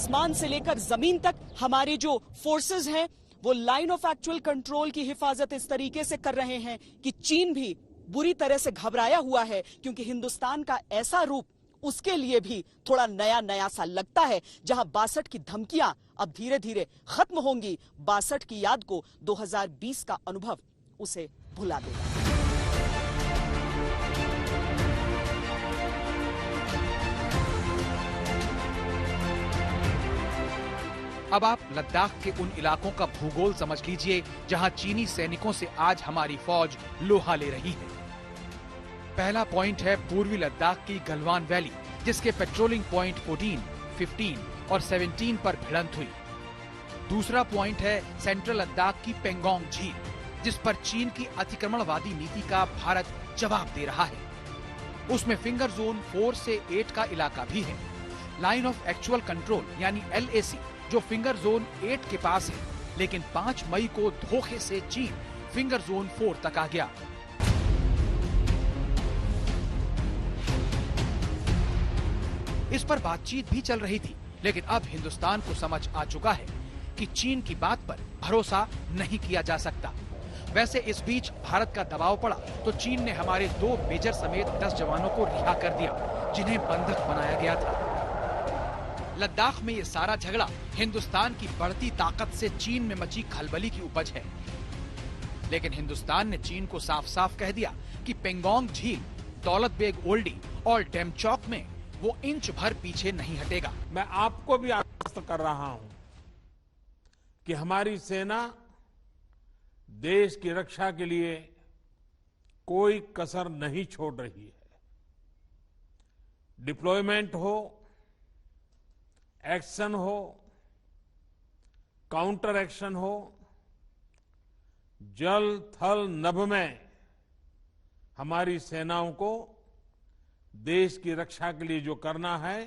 आसमान से लेकर जमीन तक हमारे जो फोर्सेस हैं वो लाइन ऑफ एक्चुअल कंट्रोल की हिफाजत इस तरीके से कर रहे हैं कि चीन भी बुरी तरह से घबराया हुआ है, क्योंकि हिंदुस्तान का ऐसा रूप उसके लिए भी थोड़ा नया नया सा लगता है। जहां 62 की धमकियां अब धीरे धीरे खत्म होंगी, 62 की याद को 2020 का अनुभव उसे भुला देगा। अब आप लद्दाख के उन इलाकों का भूगोल समझ लीजिए जहां चीनी सैनिकों से आज हमारी फौज लोहा ले रही है। पहला पॉइंट है पूर्वी लद्दाख की गलवान वैली, जिसके पेट्रोलिंग पॉइंट 14, 15 और 17 पर भिड़ंत हुई। दूसरा पॉइंट है सेंट्रल लद्दाख की पेंगोंग झील, जिस पर चीन की अतिक्रमणवादी नीति का भारत जवाब दे रहा है। उसमें फिंगर जोन 4 से 8 का इलाका भी है। लाइन ऑफ एक्चुअल कंट्रोल यानी LAC जो फिंगर जोन 8 के पास है, लेकिन 5 मई को धोखे से चीन फिंगर जोन 4 तक आ गया। इस पर बातचीत भी चल रही थी, लेकिन अब हिंदुस्तान को समझ आ चुका है कि चीन की बात पर भरोसा नहीं किया जा सकता। वैसे इस बीच भारत का दबाव पड़ा तो चीन ने हमारे 2 मेजर समेत 10 जवानों को रिहा कर दिया, जिन्हें बंधक बनाया गया था। लद्दाख में ये सारा झगड़ा हिंदुस्तान की बढ़ती ताकत से चीन में मची खलबली की उपज है। लेकिन हिंदुस्तान ने चीन को साफ साफ कह दिया कि पेंगोंग झील, दौलत बेग ओल्डी और डेमचौक में वो इंच भर पीछे नहीं हटेगा। मैं आपको भी आश्वस्त कर रहा हूं कि हमारी सेना देश की रक्षा के लिए कोई कसर नहीं छोड़ रही है। डिप्लॉयमेंट हो, एक्शन हो, काउंटर एक्शन हो, जल थल नभ में हमारी सेनाओं को देश की रक्षा के लिए जो करना है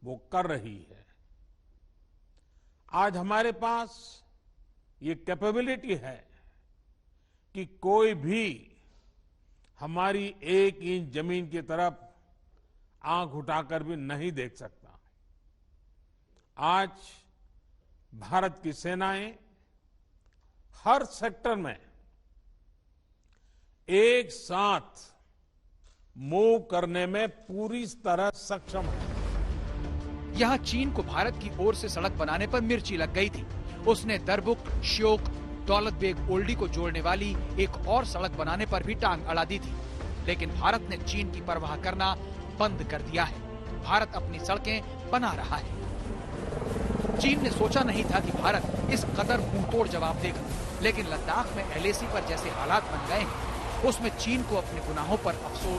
वो कर रही है। आज हमारे पास ये कैपेबिलिटी है कि कोई भी हमारी 1 इंच जमीन की तरफ आंख उठाकर भी नहीं देख सकता। आज भारत की सेनाएं हर सेक्टर में एक साथ मूव करने में पूरी तरह सक्षम है। यहाँ चीन को भारत की ओर से सड़क बनाने पर मिर्ची लग गई थी। उसने दरबुक, श्योक, दौलत बेग ओल्डी को जोड़ने वाली एक और सड़क बनाने पर भी टांग अड़ा दी थी। लेकिन भारत ने चीन की परवाह करना बंद कर दिया है। भारत अपनी सड़कें बना रहा है। चीन ने सोचा नहीं था कि भारत इस कदर मुंहतोड़ जवाब देगा, लेकिन लद्दाख में LAC पर जैसे हालात बन गए हैं, उसमें चीन को अपने गुनाहों पर अफसोस